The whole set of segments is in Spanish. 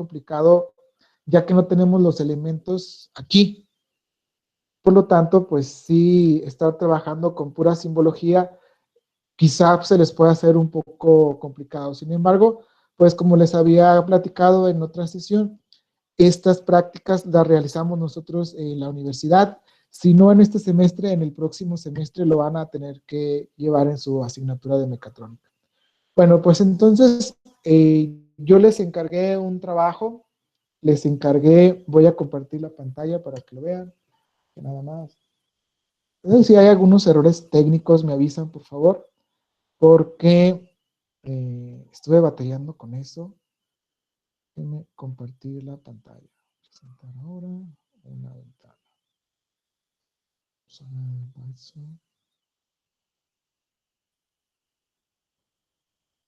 complicado, ya que no tenemos los elementos aquí. Por lo tanto, pues sí, estar trabajando con pura simbología, quizá se les pueda hacer un poco complicado. Sin embargo, pues como les había platicado en otra sesión, estas prácticas las realizamos nosotros en la universidad. Si no en este semestre, en el próximo semestre lo van a tener que llevar en su asignatura de mecatrónica. Bueno, pues entonces yo les encargué un trabajo, voy a compartir la pantalla para que lo vean, que nada más. Si hay algunos errores técnicos, me avisan, por favor, porque estuve batallando con eso. Déjenme compartir la pantalla. Presentar ahora una ventana.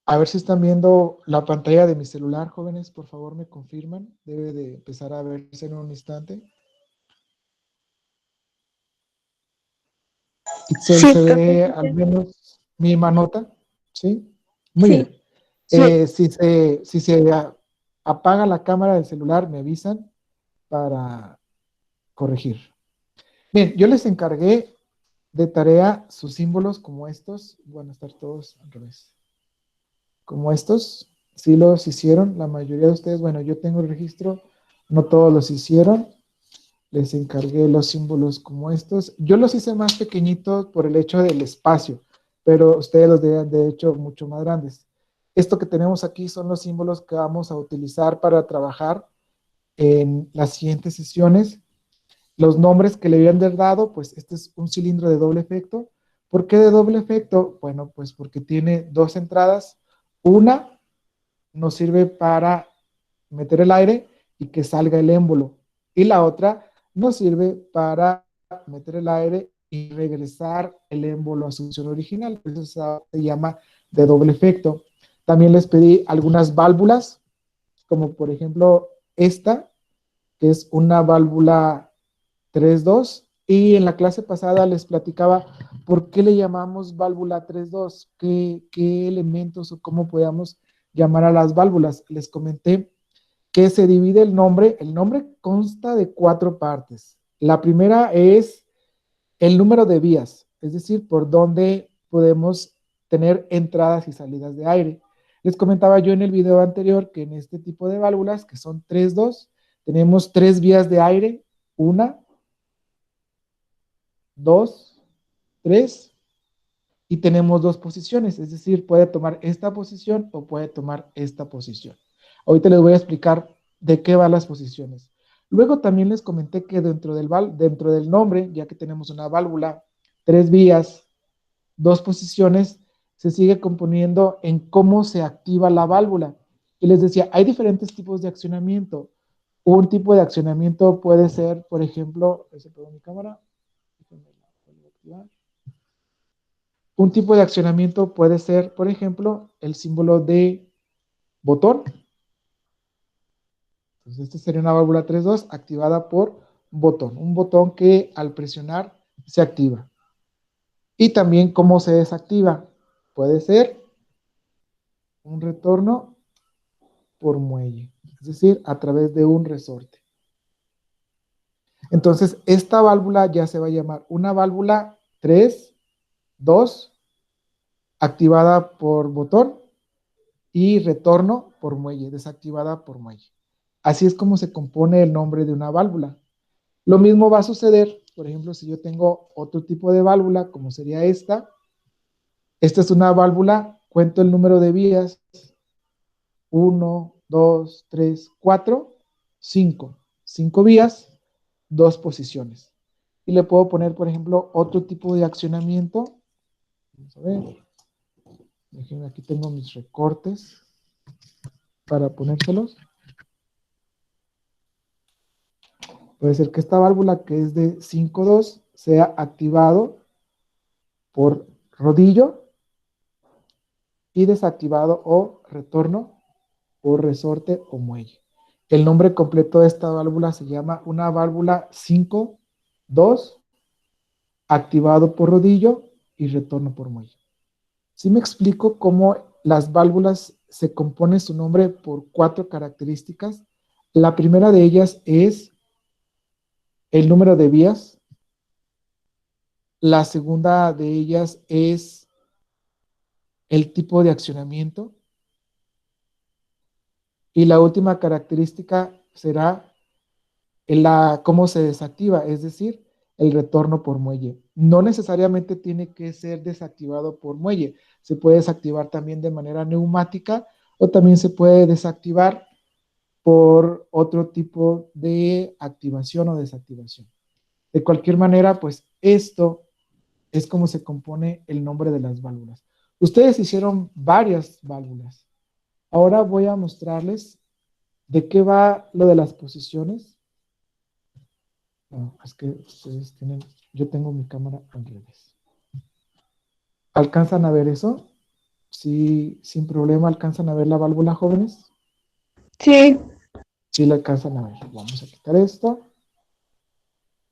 A ver si están viendo la pantalla de mi celular, jóvenes, por favor me confirman. Debe de empezar a verse en un instante. Itzel, Sí, ¿se ve al perfecto. menos mi manota? ¿Sí? Muy Sí, bien. Si se apaga la cámara del celular, me avisan para corregir. Bien, yo les encargué de tarea sus símbolos como estos. Van a estar todos al revés. Como estos, sí los hicieron. La mayoría de ustedes, bueno, yo tengo el registro, no todos los hicieron. Les encargué los símbolos como estos. Yo los hice más pequeñitos por el hecho del espacio, pero ustedes los deben de hecho mucho más grandes. Esto que tenemos aquí son los símbolos que vamos a utilizar para trabajar en las siguientes sesiones. Los nombres que le habían dado, pues este es un cilindro de doble efecto. ¿Por qué de doble efecto? Bueno, pues porque tiene dos entradas. Una nos sirve para meter el aire y que salga el émbolo. Y la otra nos sirve para meter el aire y regresar el émbolo a su posición original. Eso se llama de doble efecto. También les pedí algunas válvulas, como por ejemplo esta, que es una válvula 3-2. Y en la clase pasada les platicaba por qué le llamamos válvula 3-2, qué elementos o cómo podíamos llamar a las válvulas. Les comenté que se divide el nombre. El nombre consta de 4 partes. La primera es el número de vías, es decir, por donde podemos tener entradas y salidas de aire. Les comentaba yo en el video anterior que en este tipo de válvulas, que son 3-2, tenemos 3 vías de aire, 1, 2, 3, y tenemos 2 posiciones, es decir, puede tomar esta posición o puede tomar esta posición. Ahorita les voy a explicar de qué van las posiciones. Luego también les comenté que dentro del nombre, ya que tenemos una válvula, 3 vías, 2 posiciones, se sigue componiendo en cómo se activa la válvula. Y les decía, hay diferentes tipos de accionamiento. Un tipo de accionamiento puede ser, por ejemplo, ¿se pegó mi cámara? Un tipo de accionamiento puede ser, por ejemplo, el símbolo de botón. Entonces, esta sería una válvula 3-2 activada por botón. Un botón que al presionar se activa. Y también cómo se desactiva. Puede ser un retorno por muelle, es decir, a través de un resorte. Entonces, esta válvula ya se va a llamar una válvula 3-2 activada por botón y retorno por muelle, desactivada por muelle. Así es como se compone el nombre de una válvula. Lo mismo va a suceder, por ejemplo, si yo tengo otro tipo de válvula, como sería esta. Esta es una válvula, cuento el número de vías, 1, 2, 3, 4, 5. 5 vías, 2 posiciones. Y le puedo poner, por ejemplo, otro tipo de accionamiento. Vamos a ver. Déjenme, aquí tengo mis recortes para ponérselos. Puede ser que esta válvula, que es de 5-2, sea activado por rodillo y desactivado o retorno por resorte o muelle. El nombre completo de esta válvula se llama una válvula 5-2 activado por rodillo y retorno por muelle. ¿Sí me explico cómo las válvulas se compone su nombre por 4 características? La primera de ellas es el número de vías. La segunda de ellas es el tipo de accionamiento. Y la última característica será cómo se desactiva, es decir, el retorno por muelle. No necesariamente tiene que ser desactivado por muelle. Se puede desactivar también de manera neumática o también se puede desactivar por otro tipo de activación o desactivación. De cualquier manera, pues esto es como se compone el nombre de las válvulas. Ustedes hicieron varias válvulas. Ahora voy a mostrarles de qué va lo de las posiciones. No, es que ustedes tienen, yo tengo mi cámara al revés. ¿Alcanzan a ver eso? Sí, sin problema alcanzan a ver la válvula, jóvenes. Sí, Sí la alcanzan a ver. Vamos a quitar esto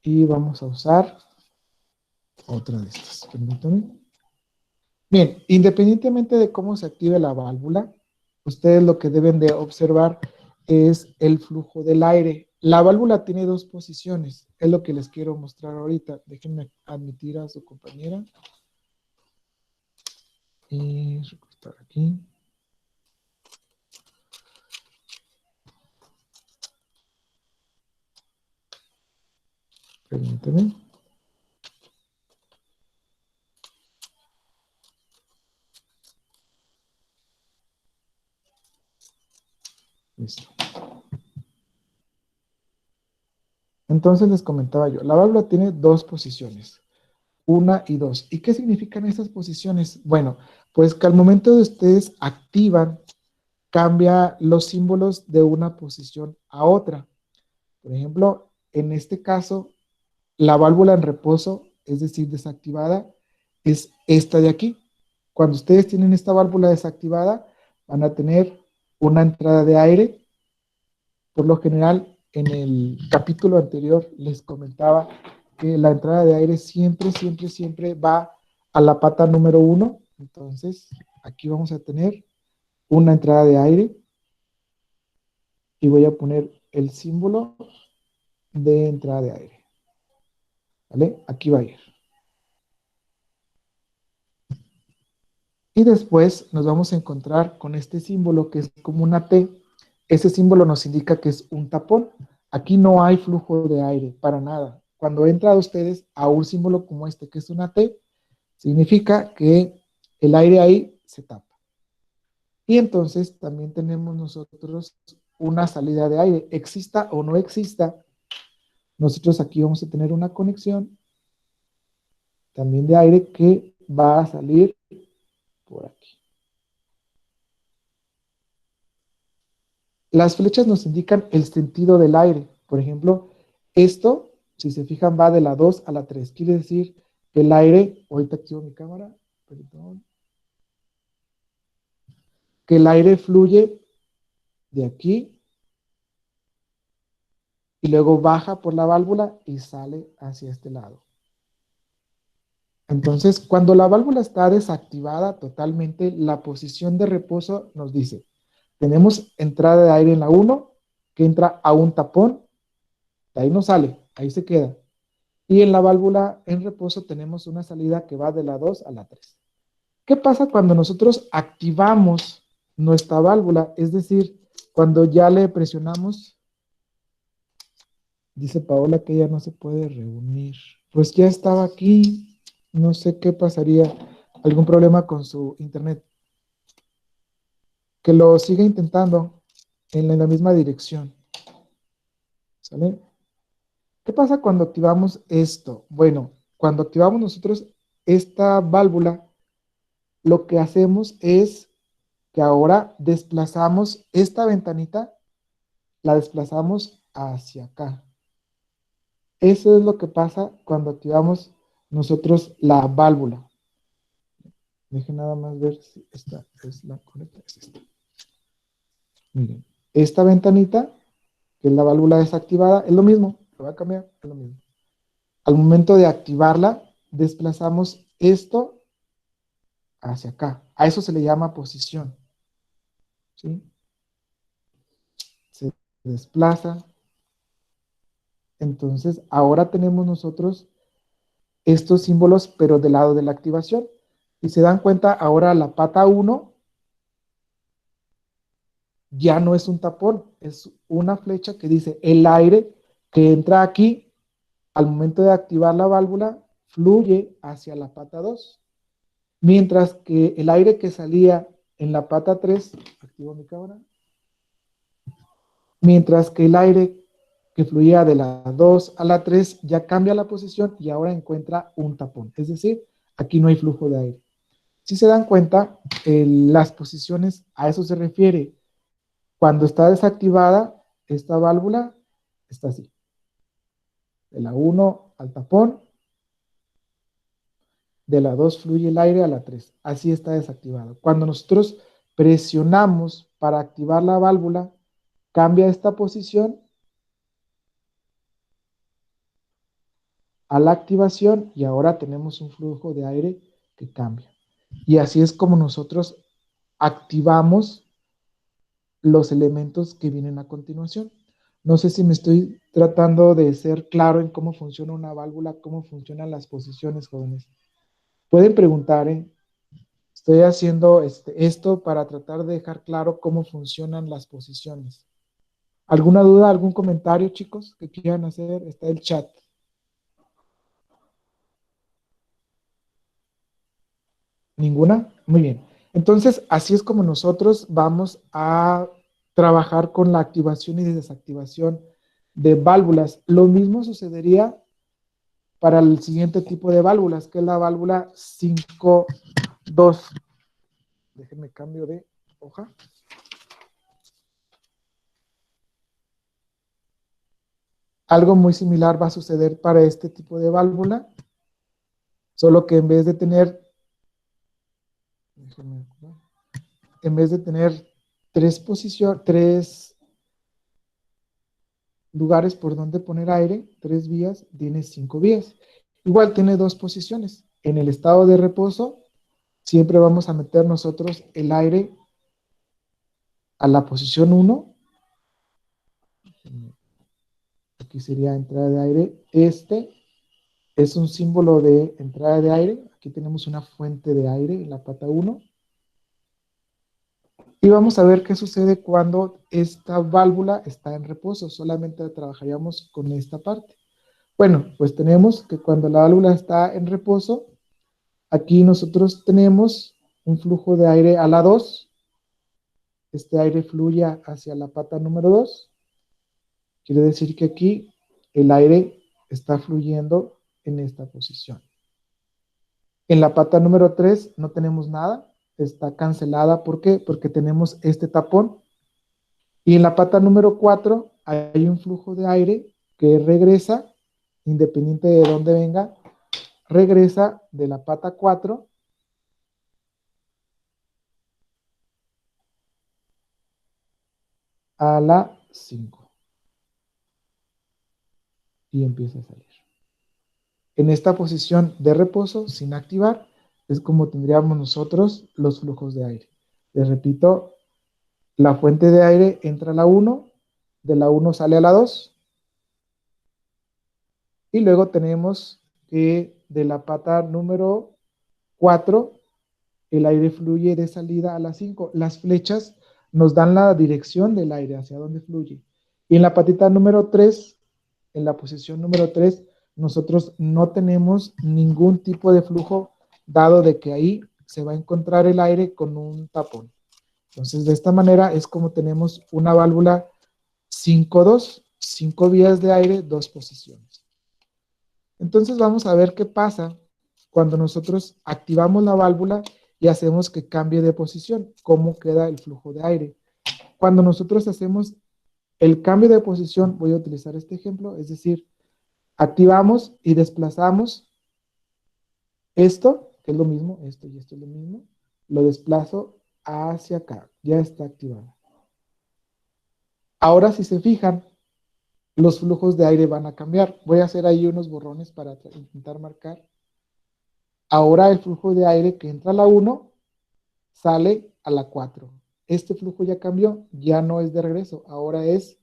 y vamos a usar otra de estas. Permítanme. Bien, independientemente de cómo se active la válvula, ustedes lo que deben de observar es el flujo del aire. La válvula tiene dos posiciones, es lo que les quiero mostrar ahorita. Déjenme admitir a su compañera y recortar aquí. Permíteme. Listo. Entonces les comentaba yo, la válvula tiene dos posiciones, una y dos. ¿Y qué significan estas posiciones? Bueno, pues que al momento de ustedes activan, cambia los símbolos de una posición a otra. Por ejemplo, en este caso, la válvula en reposo, es decir, desactivada, es esta de aquí. Cuando ustedes tienen esta válvula desactivada, van a tener una entrada de aire. Por lo general, en el capítulo anterior les comentaba que la entrada de aire siempre, siempre, siempre va a la pata número uno. Entonces, aquí vamos a tener una entrada de aire y voy a poner el símbolo de entrada de aire. ¿Vale? Aquí va a ir. Y después nos vamos a encontrar con este símbolo que es como una T. Ese símbolo nos indica que es un tapón. Aquí no hay flujo de aire, para nada. Cuando entran ustedes a un símbolo como este, que es una T, significa que el aire ahí se tapa. Y entonces también tenemos nosotros una salida de aire, exista o no exista. Nosotros aquí vamos a tener una conexión también de aire que va a salir por aquí. Las flechas nos indican el sentido del aire. Por ejemplo, esto, si se fijan, va de la 2 a la 3. Quiere decir que el aire, ahorita activo mi cámara, perdón, que el aire fluye de aquí y luego baja por la válvula y sale hacia este lado. Entonces, cuando la válvula está desactivada totalmente, la posición de reposo nos dice, tenemos entrada de aire en la 1, que entra a un tapón, de ahí no sale, ahí se queda. Y en la válvula en reposo tenemos una salida que va de la 2 a la 3. ¿Qué pasa cuando nosotros activamos nuestra válvula? Es decir, cuando ya le presionamos, dice Paola que ella no se puede reunir. Pues ya estaba aquí, no sé qué pasaría, algún problema con su internet. Que lo siga intentando en la misma dirección. ¿Sale? ¿Qué pasa cuando activamos esto? Bueno, cuando activamos nosotros esta válvula, lo que hacemos es que ahora desplazamos esta ventanita, la desplazamos hacia acá. Eso es lo que pasa cuando activamos nosotros la válvula. Dejen nada más ver si esta es la correcta. Es esta. Miren, esta ventanita, que es la válvula desactivada, es lo mismo. Lo voy a cambiar, es lo mismo. Al momento de activarla, desplazamos esto hacia acá. A eso se le llama posición. ¿Sí? desplaza. Entonces, ahora tenemos nosotros estos símbolos, pero del lado de la activación. Si se dan cuenta, ahora la pata 1 ya no es un tapón, es una flecha que dice el aire que entra aquí al momento de activar la válvula fluye hacia la pata 2, mientras que el aire que salía en la pata 3, activo mi cámara, mientras que el aire que fluía de la 2 a la 3 ya cambia la posición y ahora encuentra un tapón, es decir, aquí no hay flujo de aire. Si se dan cuenta, las posiciones, a eso se refiere. Cuando está desactivada, esta válvula está así. De la 1 al tapón, de la 2 fluye el aire a la 3. Así está desactivado. Cuando nosotros presionamos para activar la válvula, cambia esta posición a la activación y ahora tenemos un flujo de aire que cambia. Y así es como nosotros activamos los elementos que vienen a continuación. No sé si me estoy tratando de ser claro en cómo funciona una válvula, cómo funcionan las posiciones, jóvenes. Pueden preguntar, ¿eh? Estoy haciendo esto para tratar de dejar claro cómo funcionan las posiciones. ¿Alguna duda, algún comentario, chicos, que quieran hacer? Está el chat. ¿Ninguna? Muy bien. Entonces, así es como nosotros vamos a trabajar con la activación y desactivación de válvulas. Lo mismo sucedería para el siguiente tipo de válvulas, que es la válvula 5.2. Déjenme cambio de hoja. Algo muy similar va a suceder para este tipo de válvula, solo que en vez de tener tres lugares por donde poner aire, 3 vías, tiene 5 vías. Igual tiene 2 posiciones. En el estado de reposo, siempre vamos a meter nosotros el aire a la posición 1. Aquí sería entrada de aire. Este es un símbolo de entrada de aire. Aquí tenemos una fuente de aire en la pata 1. Y vamos a ver qué sucede cuando esta válvula está en reposo. Solamente trabajaríamos con esta parte. Bueno, pues tenemos que cuando la válvula está en reposo, aquí nosotros tenemos un flujo de aire a la 2. Este aire fluye hacia la pata número 2. Quiere decir que aquí el aire está fluyendo en esta posición. En la pata número 3 no tenemos nada, está cancelada. ¿Por qué? Porque tenemos este tapón. Y en la pata número 4 hay un flujo de aire que regresa, independiente de dónde venga, regresa de la pata 4 a la 5 y empieza a salir. En esta posición de reposo, sin activar, es como tendríamos nosotros los flujos de aire. Les repito, la fuente de aire entra a la 1, de la 1 sale a la 2, y luego tenemos que de la pata número 4, el aire fluye de salida a la 5. Las flechas nos dan la dirección del aire, hacia dónde fluye. Y en la patita número 3, en la posición número 3, nosotros no tenemos ningún tipo de flujo, dado de que ahí se va a encontrar el aire con un tapón. Entonces, de esta manera es como tenemos una válvula 5.2, 5 vías de aire, 2 posiciones. Entonces, vamos a ver qué pasa cuando nosotros activamos la válvula y hacemos que cambie de posición, cómo queda el flujo de aire. Cuando nosotros hacemos el cambio de posición, voy a utilizar este ejemplo, es decir, activamos y desplazamos esto, que es lo mismo, esto y esto es lo mismo, lo desplazo hacia acá, ya está activado. Ahora, si se fijan, los flujos de aire van a cambiar. Voy a hacer ahí unos borrones para intentar marcar. Ahora el flujo de aire que entra a la 1 sale a la 4. Este flujo ya cambió, ya no es de regreso, ahora es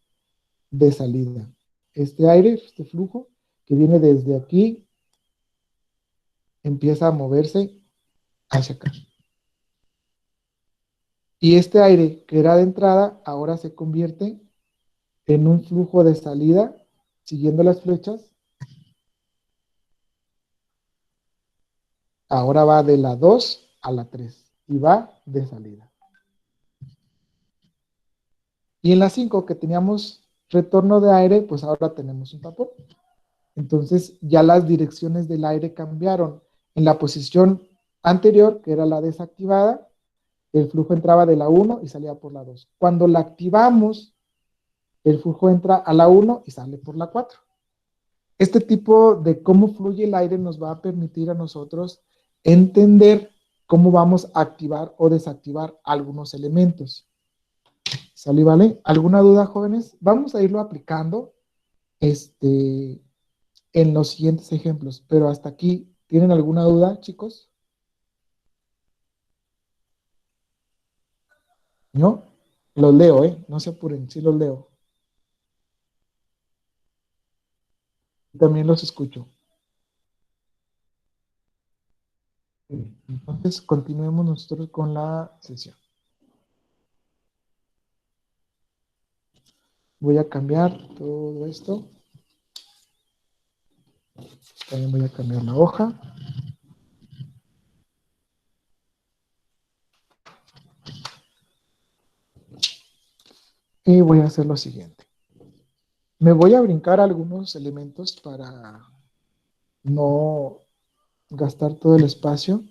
de salida. Este aire, este flujo que viene desde aquí, empieza a moverse hacia acá. Y este aire que era de entrada, ahora se convierte en un flujo de salida, siguiendo las flechas. Ahora va de la 2 a la 3 y va de salida. Y en la 5 que teníamos retorno de aire, pues ahora tenemos un tapón. Entonces ya las direcciones del aire cambiaron. En la posición anterior, que era la desactivada, el flujo entraba de la 1 y salía por la 2. Cuando la activamos, el flujo entra a la 1 y sale por la 4. Este tipo de cómo fluye el aire nos va a permitir a nosotros entender cómo vamos a activar o desactivar algunos elementos. ¿Sale, vale? ¿Alguna duda, jóvenes? Vamos a irlo aplicando en los siguientes ejemplos, pero hasta aquí, ¿tienen alguna duda, chicos? ¿No? Los leo, ¿eh? No se apuren, sí los leo. También los escucho. Entonces, continuemos nosotros con la sesión. Voy a cambiar todo esto. También voy a cambiar la hoja. Y voy a hacer lo siguiente. Me voy a brincar algunos elementos para no gastar todo el espacio.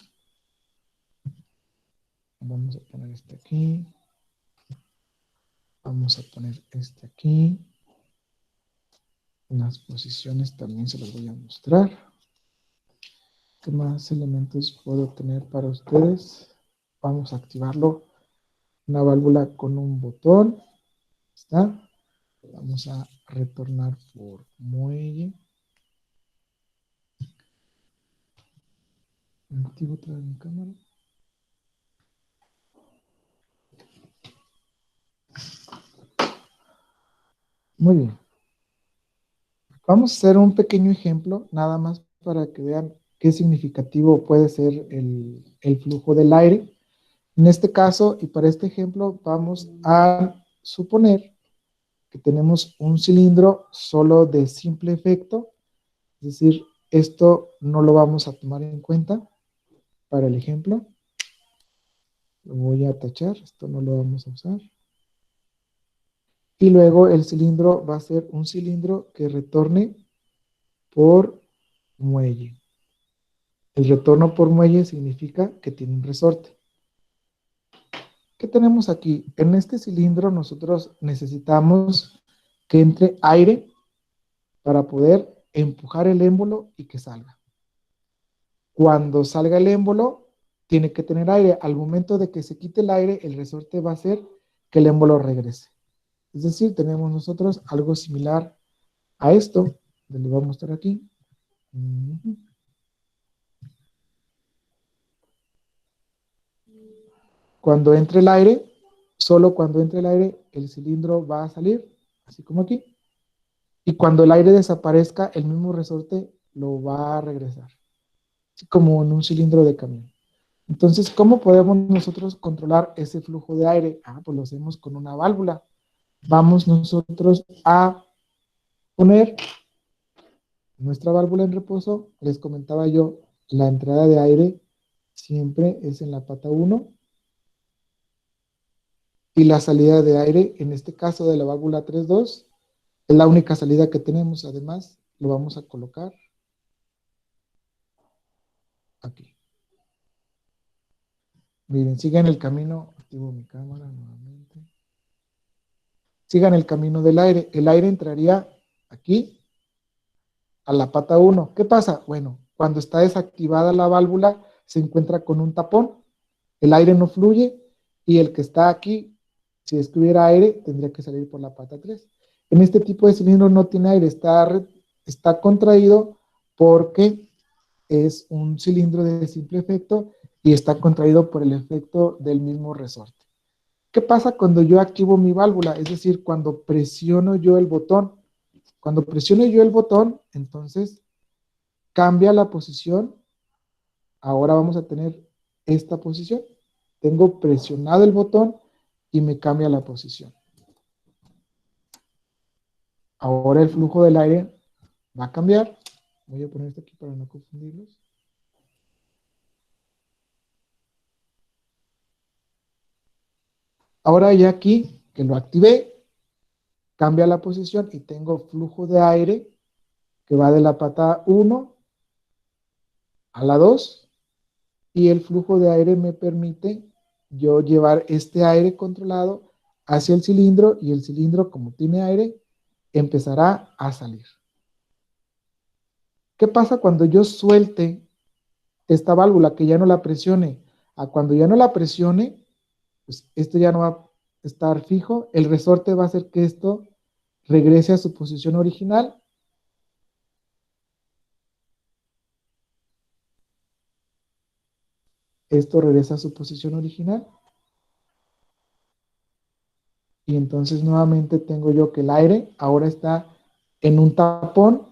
Vamos a poner este aquí. Vamos a poner este aquí. Las posiciones también se las voy a mostrar. ¿Qué más elementos puedo tener para ustedes? Vamos a activarlo. Una válvula con un botón. ¿Está? Vamos a retornar por muelle. Activo otra vez mi cámara. Muy bien. Vamos a hacer un pequeño ejemplo, nada más para que vean qué significativo puede ser el flujo del aire. En este caso, y para este ejemplo, vamos a suponer que tenemos un cilindro solo de simple efecto, es decir, esto no lo vamos a tomar en cuenta para el ejemplo. Lo voy a tachar, esto no lo vamos a usar. Y luego el cilindro va a ser un cilindro que retorne por muelle. El retorno por muelle significa que tiene un resorte. ¿Qué tenemos aquí? En este cilindro nosotros necesitamos que entre aire para poder empujar el émbolo y que salga. Cuando salga el émbolo, tiene que tener aire. Al momento de que se quite el aire, el resorte va a hacer que el émbolo regrese. Es decir, tenemos nosotros algo similar a esto. Les voy a mostrar aquí. Cuando entre el aire, solo cuando entre el aire, el cilindro va a salir, así como aquí. Y cuando el aire desaparezca, el mismo resorte lo va a regresar, así como en un cilindro de camión. Entonces, ¿cómo podemos nosotros controlar ese flujo de aire? Pues lo hacemos con una válvula. Vamos nosotros a poner nuestra válvula en reposo. Les comentaba yo, la entrada de aire siempre es en la pata 1 y la salida de aire, en este caso de la válvula 3.2, es la única salida que tenemos. Además, lo vamos a colocar aquí. Miren, sigan el camino. Activo mi cámara nuevamente. Sigan el camino del aire. El aire entraría aquí a la pata 1. ¿Qué pasa? Bueno, cuando está desactivada la válvula, se encuentra con un tapón. El aire no fluye y el que está aquí, si estuviera aire, tendría que salir por la pata 3. En este tipo de cilindro no tiene aire, está contraído porque es un cilindro de simple efecto y está contraído por el efecto del mismo resorte. ¿Qué pasa cuando yo activo mi válvula? Es decir, cuando presiono yo el botón. Cuando presiono yo el botón, entonces cambia la posición. Ahora vamos a tener esta posición. Tengo presionado el botón y me cambia la posición. Ahora el flujo del aire va a cambiar. Voy a poner esto aquí para no confundirlos. Ahora ya aquí que lo activé, cambia la posición y tengo flujo de aire que va de la pata 1 a la 2 y el flujo de aire me permite yo llevar este aire controlado hacia el cilindro y el cilindro, como tiene aire, empezará a salir. ¿Qué pasa cuando yo suelte esta válvula, que ya no la presione? A cuando ya no la presione, pues esto ya no va a estar fijo, el resorte va a hacer que esto regrese a su posición original. Esto regresa a su posición original. Y entonces nuevamente tengo yo que el aire ahora está en un tapón,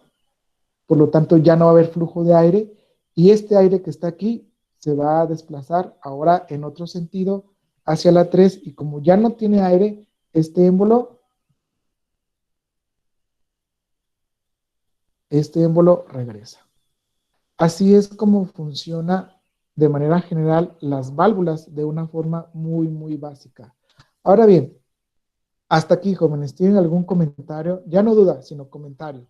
por lo tanto ya no va a haber flujo de aire y este aire que está aquí se va a desplazar ahora en otro sentido hacia la 3 y como ya no tiene aire, este émbolo regresa. Así es como funciona de manera general las válvulas de una forma muy, muy básica. Ahora bien, hasta aquí, jóvenes, ¿tienen algún comentario? Ya no duda, sino comentario.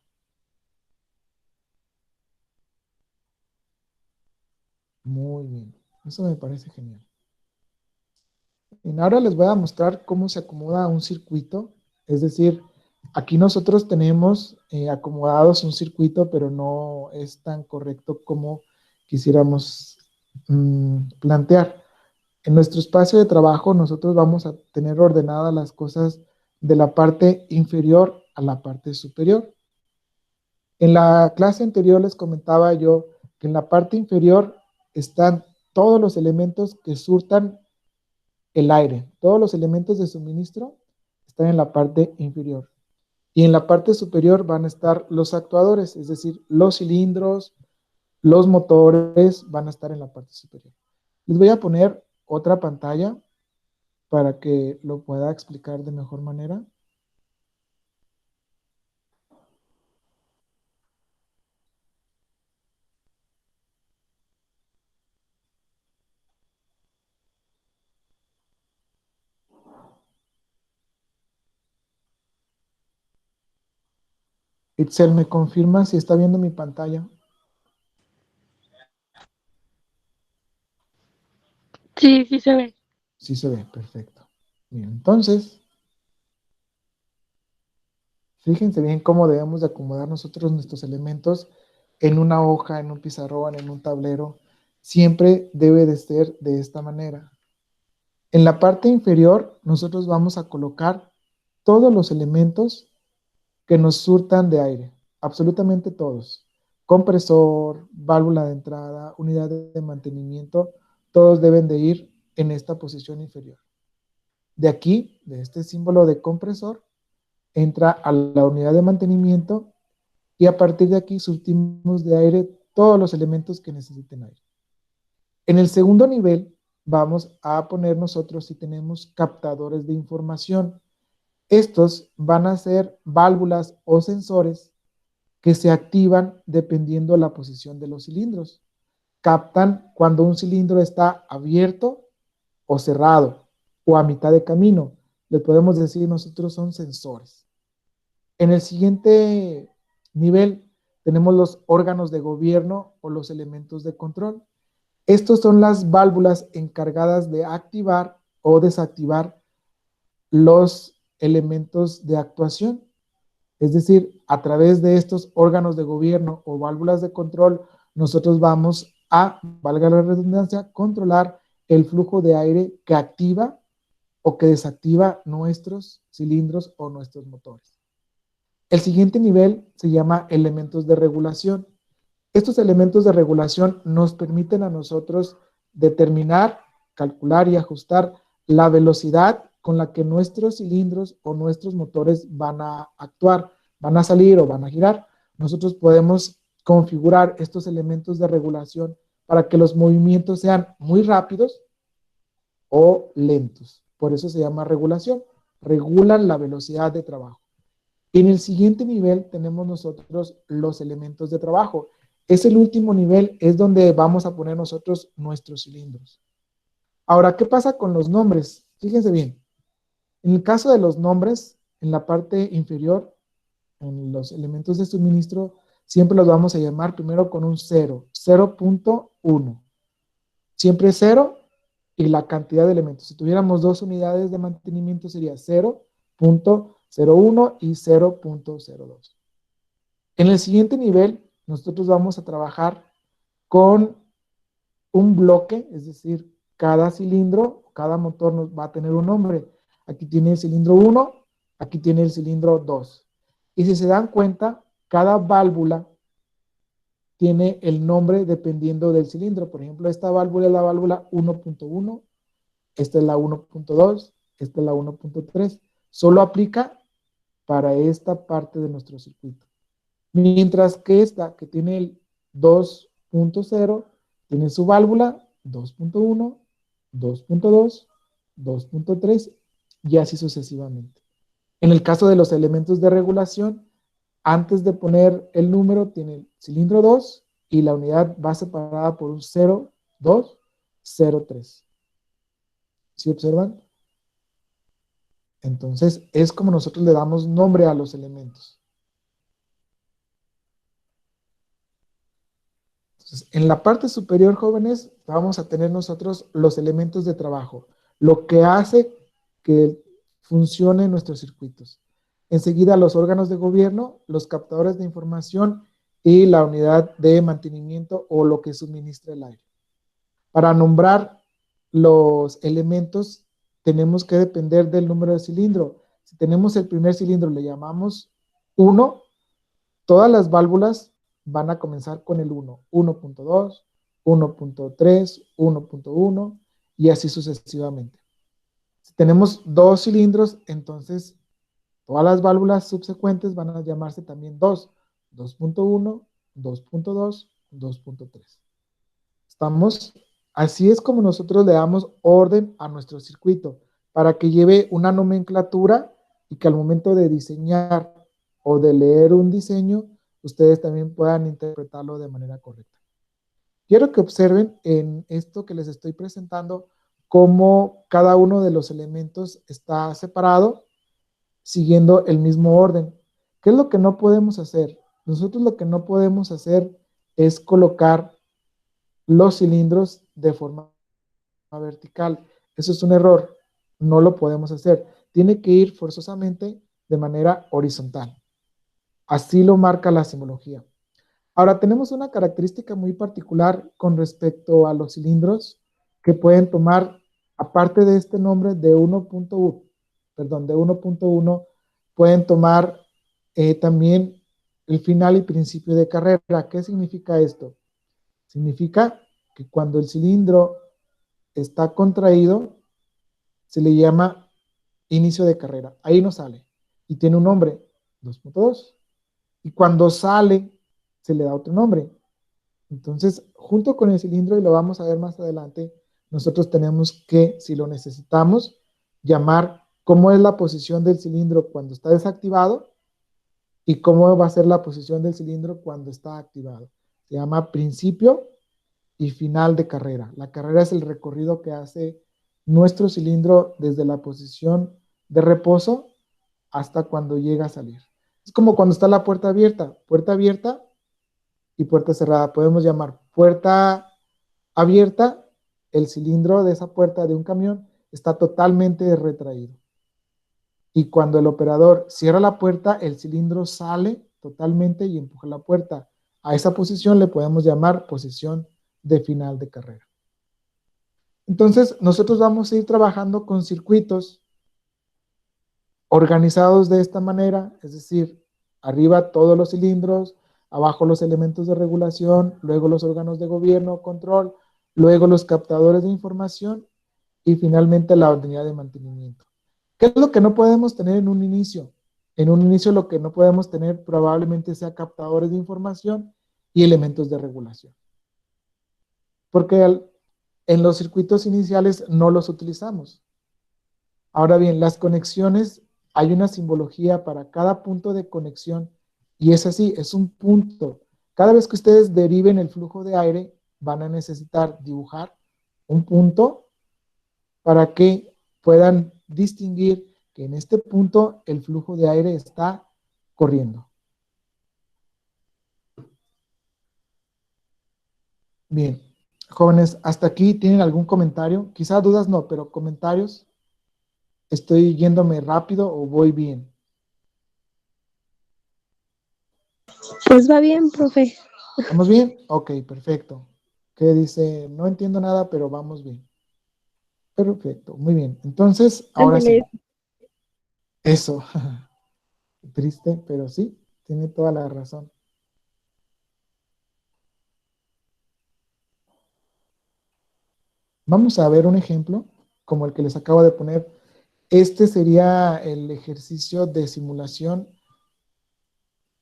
Muy bien, eso me parece genial. Y ahora les voy a mostrar cómo se acomoda un circuito, es decir, aquí nosotros tenemos acomodados un circuito, pero no es tan correcto como quisiéramos plantear. En nuestro espacio de trabajo nosotros vamos a tener ordenadas las cosas de la parte inferior a la parte superior. En la clase anterior les comentaba yo que en la parte inferior están todos los elementos que surtan el aire. Todos los elementos de suministro están en la parte inferior. Y en la parte superior van a estar los actuadores, es decir, los cilindros, los motores van a estar en la parte superior. Les voy a poner otra pantalla para que lo pueda explicar de mejor manera. Itzel, ¿me confirma si está viendo mi pantalla? Sí, sí se ve. Sí se ve, perfecto. Bien, entonces, fíjense bien cómo debemos de acomodar nosotros nuestros elementos en una hoja, en un pizarrón, en un tablero. Siempre debe de ser de esta manera. En la parte inferior, nosotros vamos a colocar todos los elementos que nos surtan de aire, absolutamente todos. Compresor, válvula de entrada, unidad de mantenimiento, todos deben de ir en esta posición inferior. De aquí, de este símbolo de compresor, entra a la unidad de mantenimiento y a partir de aquí surtimos de aire todos los elementos que necesiten aire. En el segundo nivel vamos a poner nosotros si tenemos captadores de información. Estos van a ser válvulas o sensores que se activan dependiendo de la posición de los cilindros. Captan cuando un cilindro está abierto o cerrado o a mitad de camino. Le podemos decir nosotros son sensores. En el siguiente nivel tenemos los órganos de gobierno o los elementos de control. Estos son las válvulas encargadas de activar o desactivar los elementos de actuación. Es decir, a través de estos órganos de gobierno o válvulas de control, nosotros vamos a, valga la redundancia, controlar el flujo de aire que activa o que desactiva nuestros cilindros o nuestros motores. El siguiente nivel se llama elementos de regulación. Estos elementos de regulación nos permiten a nosotros determinar, calcular y ajustar la velocidad con la que nuestros cilindros o nuestros motores van a actuar, van a salir o van a girar. Nosotros podemos configurar estos elementos de regulación para que los movimientos sean muy rápidos o lentos. Por eso se llama regulación. Regulan la velocidad de trabajo. En el siguiente nivel tenemos nosotros los elementos de trabajo. Es el último nivel, es donde vamos a poner nosotros nuestros cilindros. Ahora, ¿qué pasa con los nombres? Fíjense bien. En el caso de los nombres, en la parte inferior, en los elementos de suministro, siempre los vamos a llamar primero con un 0, 0.1. Siempre 0 y la cantidad de elementos. Si tuviéramos 2 unidades de mantenimiento sería 0.01 y 0.02. En el siguiente nivel, nosotros vamos a trabajar con un bloque, es decir, cada cilindro, cada motor nos va a tener un nombre. Aquí tiene el cilindro 1, aquí tiene el cilindro 2. Y si se dan cuenta, cada válvula tiene el nombre dependiendo del cilindro. Por ejemplo, esta válvula es la válvula 1.1, esta es la 1.2, esta es la 1.3. Solo aplica para esta parte de nuestro circuito. Mientras que esta, que tiene el 2.0, tiene su válvula 2.1, 2.2, 2.3 y así sucesivamente. En el caso de los elementos de regulación, antes de poner el número, tiene el cilindro 2 y la unidad va separada por un 0, 2, 0, 3. ¿Sí observan? Entonces, es como nosotros le damos nombre a los elementos. Entonces, en la parte superior, jóvenes, vamos a tener nosotros los elementos de trabajo, lo que hace que funcionen nuestros circuitos. Enseguida, los órganos de gobierno, los captadores de información y la unidad de mantenimiento o lo que suministra el aire. Para nombrar los elementos, tenemos que depender del número de cilindro. Si tenemos el primer cilindro, le llamamos 1, todas las válvulas van a comenzar con el 1, 1.2, 1.3, 1.1 y así sucesivamente. Si tenemos 2 cilindros, entonces todas las válvulas subsecuentes van a llamarse también 2, 2.1, 2.2, 2.3. ¿Estamos? Así es como nosotros le damos orden a nuestro circuito para que lleve una nomenclatura y que al momento de diseñar o de leer un diseño, ustedes también puedan interpretarlo de manera correcta. Quiero que observen en esto que les estoy presentando cómo cada uno de los elementos está separado siguiendo el mismo orden. ¿Qué es lo que no podemos hacer? Nosotros lo que no podemos hacer es colocar los cilindros de forma vertical. Eso es un error. No lo podemos hacer. Tiene que ir forzosamente de manera horizontal. Así lo marca la simbología. Ahora, tenemos una característica muy particular con respecto a los cilindros que pueden tomar, aparte de este nombre de 1.1, perdón, de 1.1, pueden tomar también el final y principio de carrera. ¿Qué significa esto? Significa que cuando el cilindro está contraído, se le llama inicio de carrera. Ahí no sale. Y tiene un nombre, 2.2. Y cuando sale, se le da otro nombre. Entonces, junto con el cilindro, y lo vamos a ver más adelante, nosotros tenemos que, si lo necesitamos, llamar cómo es la posición del cilindro cuando está desactivado y cómo va a ser la posición del cilindro cuando está activado. Se llama principio y final de carrera. La carrera es el recorrido que hace nuestro cilindro desde la posición de reposo hasta cuando llega a salir. Es como cuando está la puerta abierta y puerta cerrada. Podemos llamar puerta abierta, el cilindro de esa puerta de un camión está totalmente retraído. Y cuando el operador cierra la puerta, el cilindro sale totalmente y empuja la puerta. A esa posición le podemos llamar posición de final de carrera. Entonces, nosotros vamos a ir trabajando con circuitos organizados de esta manera, es decir, arriba todos los cilindros, abajo los elementos de regulación, luego los órganos de gobierno, control, luego los captadores de información y finalmente la unidad de mantenimiento. ¿Qué es lo que no podemos tener en un inicio? En un inicio lo que no podemos tener probablemente sea captadores de información y elementos de regulación. Porque en los circuitos iniciales no los utilizamos. Ahora bien, las conexiones, hay una simbología para cada punto de conexión y es así, es un punto. Cada vez que ustedes deriven el flujo de aire, van a necesitar dibujar un punto para que puedan distinguir que en este punto el flujo de aire está corriendo. Bien, jóvenes, hasta aquí tienen algún comentario, quizá dudas no, pero comentarios. ¿Estoy yéndome rápido o voy bien? Pues va bien, profe. ¿Vamos bien? Ok, perfecto. ¿Qué dice? No entiendo nada, pero vamos bien. Perfecto, muy bien. Entonces, ahora sí. Ándale. Eso. Triste, pero sí, tiene toda la razón. Vamos a ver un ejemplo, como el que les acabo de poner. Este sería el ejercicio de simulación.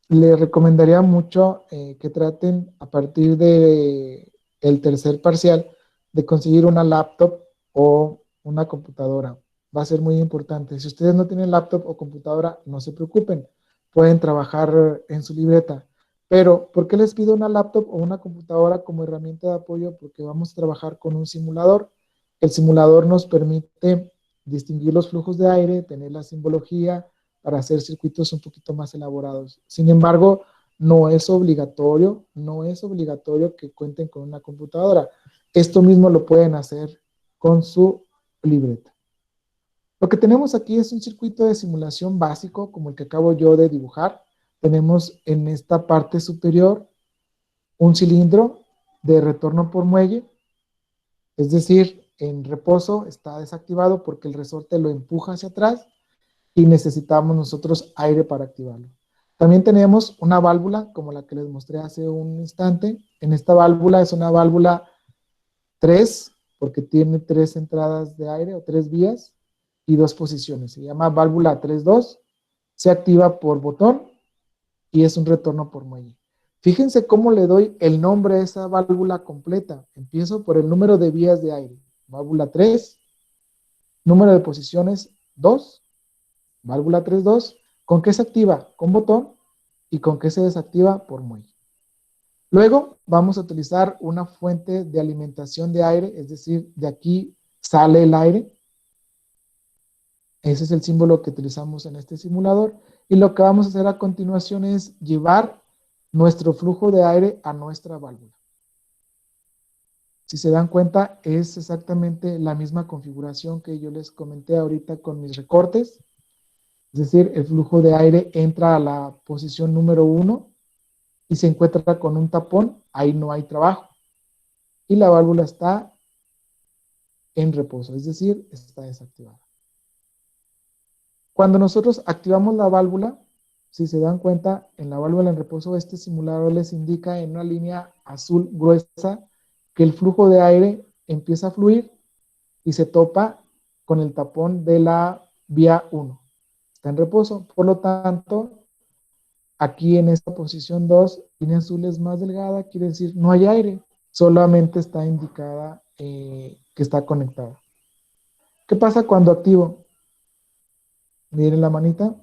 Les recomendaría mucho que traten a partir de el tercer parcial de conseguir una laptop o una computadora. Va a ser muy importante. Si ustedes no tienen laptop o computadora, no se preocupen. Pueden trabajar en su libreta. Pero, ¿por qué les pido una laptop o una computadora como herramienta de apoyo? Porque vamos a trabajar con un simulador. El simulador nos permite distinguir los flujos de aire, tener la simbología, para hacer circuitos un poquito más elaborados. Sin embargo, no es obligatorio que cuenten con una computadora. Esto mismo lo pueden hacer con su libreta. Lo que tenemos aquí es un circuito de simulación básico, como el que acabo yo de dibujar. Tenemos en esta parte superior un cilindro de retorno por muelle, es decir, en reposo está desactivado porque el resorte lo empuja hacia atrás y necesitamos nosotros aire para activarlo. También tenemos una válvula como la que les mostré hace un instante. En esta válvula es una válvula 3 porque tiene 3 entradas de aire o 3 vías y 2 posiciones. Se llama válvula 3-2, se activa por botón y es un retorno por muelle. Fíjense cómo le doy el nombre a esa válvula completa. Empiezo por el número de vías de aire. Válvula 3, número de posiciones 2, válvula 3-2. ¿Con qué se activa? Con botón. ¿Y con qué se desactiva? Por muelle. Luego vamos a utilizar una fuente de alimentación de aire, es decir, de aquí sale el aire. Ese es el símbolo que utilizamos en este simulador. Y lo que vamos a hacer a continuación es llevar nuestro flujo de aire a nuestra válvula. Si se dan cuenta, es exactamente la misma configuración que yo les comenté ahorita con mis recortes. Es decir, el flujo de aire entra a la posición número 1 y se encuentra con un tapón, ahí no hay trabajo. Y la válvula está en reposo, es decir, está desactivada. Cuando nosotros activamos la válvula, si se dan cuenta, en la válvula en reposo, este simulador les indica en una línea azul gruesa que el flujo de aire empieza a fluir y se topa con el tapón de la vía 1. Está en reposo, por lo tanto, aquí en esta posición 2, línea azul es más delgada, quiere decir no hay aire, solamente está indicada que está conectada. ¿Qué pasa cuando activo? Miren la manita.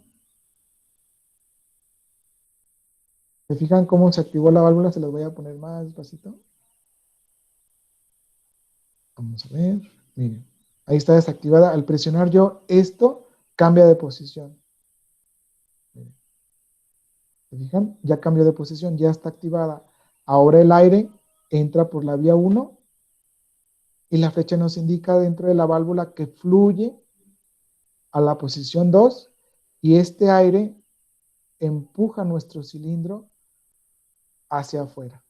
¿Se fijan cómo se activó la válvula? Se los voy a poner más despacito. Vamos a ver. Miren, ahí está desactivada. Al presionar yo esto, cambia de posición. Miren. ¿Se fijan? Ya cambió de posición, ya está activada. Ahora el aire entra por la vía 1 y la flecha nos indica dentro de la válvula que fluye a la posición 2 y este aire empuja nuestro cilindro hacia afuera.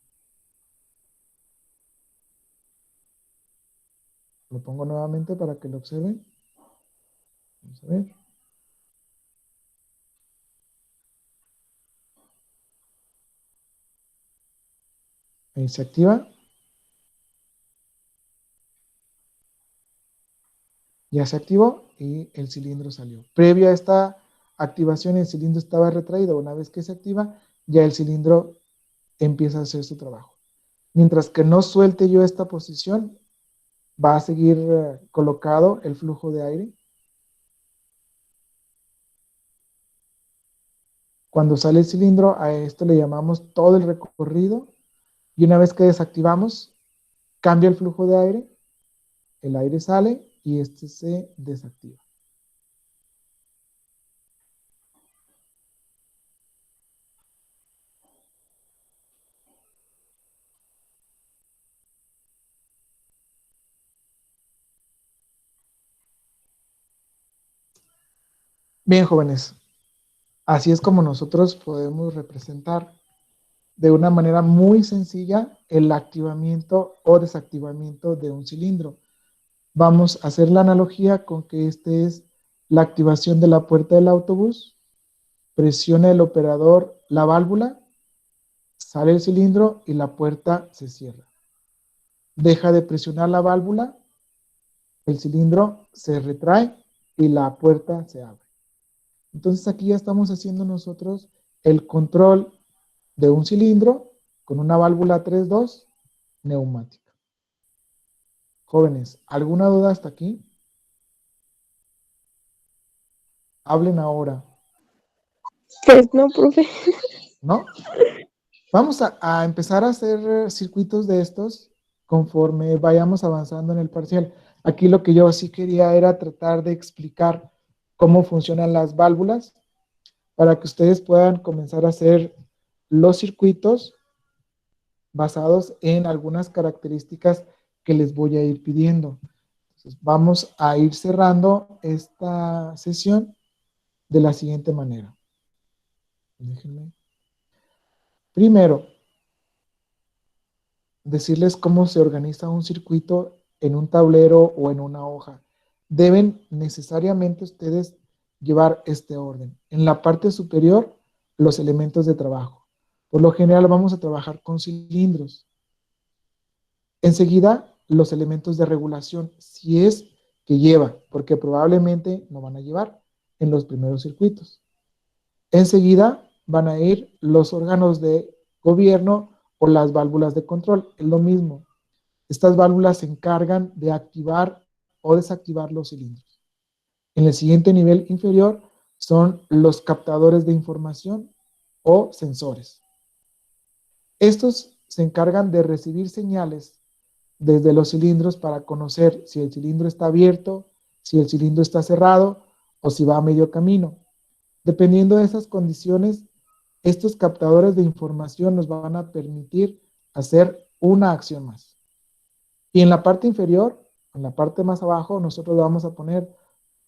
Lo pongo nuevamente para que lo observen. Vamos a ver. Ahí se activa. Ya se activó y el cilindro salió. Previo a esta activación, el cilindro estaba retraído. Una vez que se activa, ya el cilindro empieza a hacer su trabajo. Mientras que no suelte yo esta posición, va a seguir colocado el flujo de aire. Cuando sale el cilindro, a esto le llamamos todo el recorrido. Y una vez que desactivamos, cambia el flujo de aire, el aire sale y este se desactiva. Bien, jóvenes, así es como nosotros podemos representar de una manera muy sencilla el activamiento o desactivamiento de un cilindro. Vamos a hacer la analogía con que este es la activación de la puerta del autobús. Presiona el operador la válvula, sale el cilindro y la puerta se cierra. Deja de presionar la válvula, el cilindro se retrae y la puerta se abre. Entonces aquí ya estamos haciendo nosotros el control de un cilindro con una válvula 3.2 neumática. Jóvenes, ¿alguna duda hasta aquí? Hablen ahora. Pues no, profe. ¿No? Vamos a empezar a hacer circuitos de estos conforme vayamos avanzando en el parcial. Aquí lo que yo sí quería era tratar de explicar cómo funcionan las válvulas para que ustedes puedan comenzar a hacer los circuitos basados en algunas características que les voy a ir pidiendo. Entonces, vamos a ir cerrando esta sesión de la siguiente manera. Déjenme. Primero, decirles cómo se organiza un circuito en un tablero o en una hoja. Deben necesariamente ustedes llevar este orden. En la parte superior, los elementos de trabajo. Por lo general vamos a trabajar con cilindros. Enseguida, los elementos de regulación, si es que lleva, porque probablemente no van a llevar en los primeros circuitos. Enseguida van a ir los órganos de gobierno o las válvulas de control. Es lo mismo. Estas válvulas se encargan de activar o desactivar los cilindros. En el siguiente nivel inferior son los captadores de información o sensores. Estos se encargan de recibir señales desde los cilindros para conocer si el cilindro está abierto, si el cilindro está cerrado o si va a medio camino. Dependiendo de esas condiciones, estos captadores de información nos van a permitir hacer una acción más. Y en la parte inferior, en la parte más abajo, nosotros vamos a poner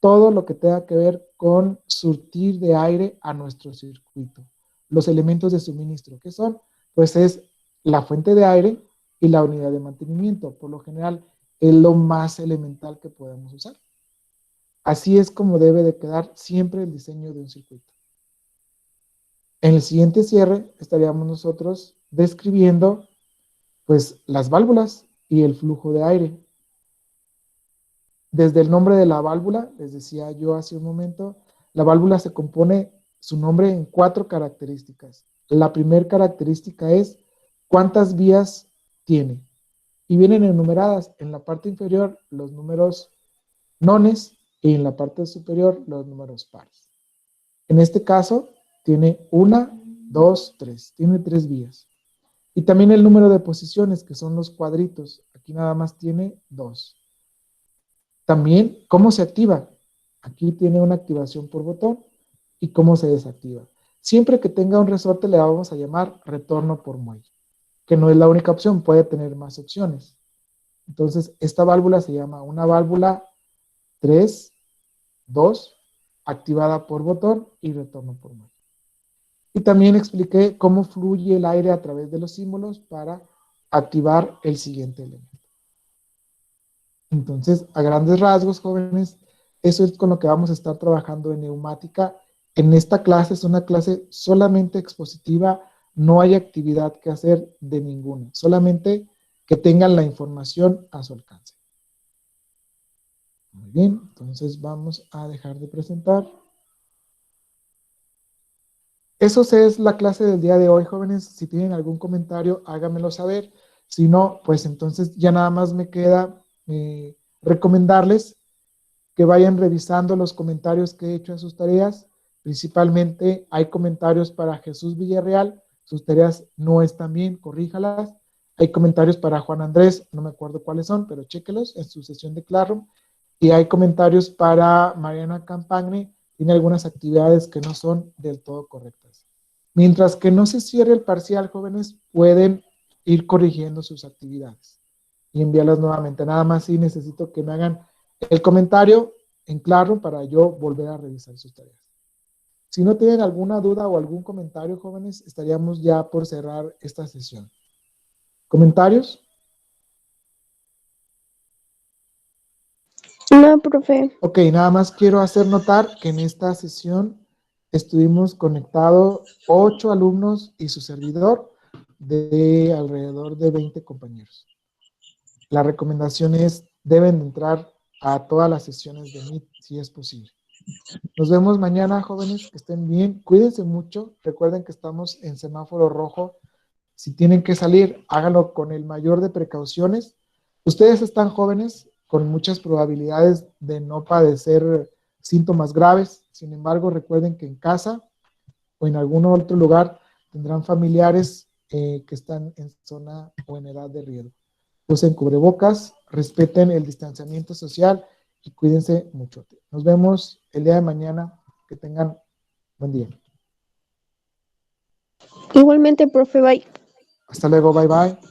todo lo que tenga que ver con surtir de aire a nuestro circuito. Los elementos de suministro, ¿qué son? Pues es la fuente de aire y la unidad de mantenimiento. Por lo general, es lo más elemental que podemos usar. Así es como debe de quedar siempre el diseño de un circuito. En el siguiente cierre estaríamos nosotros describiendo pues las válvulas y el flujo de aire. Desde el nombre de la válvula, les decía yo hace un momento, la válvula se compone su nombre en 4 características. La primera característica es cuántas vías tiene. Y vienen enumeradas en la parte inferior los números nones y en la parte superior los números pares. En este caso, tiene 1, 2, 3. Tiene 3 vías. Y también el número de posiciones, que son los cuadritos. Aquí nada más tiene 2. También, ¿cómo se activa? Aquí tiene una activación por botón y cómo se desactiva. Siempre que tenga un resorte le vamos a llamar retorno por muelle, que no es la única opción, puede tener más opciones. Entonces, esta válvula se llama una válvula 3, 2, activada por botón y retorno por muelle. Y también expliqué cómo fluye el aire a través de los símbolos para activar el siguiente elemento. Entonces, a grandes rasgos, jóvenes, eso es con lo que vamos a estar trabajando en neumática. En esta clase es una clase solamente expositiva, no hay actividad que hacer de ninguna, solamente que tengan la información a su alcance. Muy bien, entonces vamos a dejar de presentar. Eso es la clase del día de hoy, jóvenes. Si tienen algún comentario, háganmelo saber. Si no, pues entonces ya nada más me queda recomendarles que vayan revisando los comentarios que he hecho en sus tareas. Principalmente hay comentarios para Jesús Villarreal, sus tareas no están bien, corríjalas. Hay comentarios para Juan Andrés, no me acuerdo cuáles son, pero chéquelos en su sesión de Classroom. Y hay comentarios para Mariana Campagne, tiene algunas actividades que no son del todo correctas. Mientras que no se cierre el parcial, jóvenes, pueden ir corrigiendo sus actividades y enviarlas nuevamente. Nada más si necesito que me hagan el comentario en claro para yo volver a revisar sus tareas. Si no tienen alguna duda o algún comentario, jóvenes, estaríamos ya por cerrar esta sesión. ¿Comentarios? No, profe. Ok, nada más quiero hacer notar que en esta sesión estuvimos conectados 8 alumnos y su servidor de alrededor de 20 compañeros. La recomendación es, deben entrar a todas las sesiones de Meet si es posible. Nos vemos mañana, jóvenes, que estén bien. Cuídense mucho. Recuerden que estamos en semáforo rojo. Si tienen que salir, háganlo con el mayor de precauciones. Ustedes están jóvenes, con muchas probabilidades de no padecer síntomas graves. Sin embargo, recuerden que en casa o en algún otro lugar tendrán familiares que están en zona o en edad de riesgo. Usen cubrebocas, respeten el distanciamiento social y cuídense mucho. Nos vemos el día de mañana. Que tengan buen día. Igualmente, profe, bye. Hasta luego, bye bye.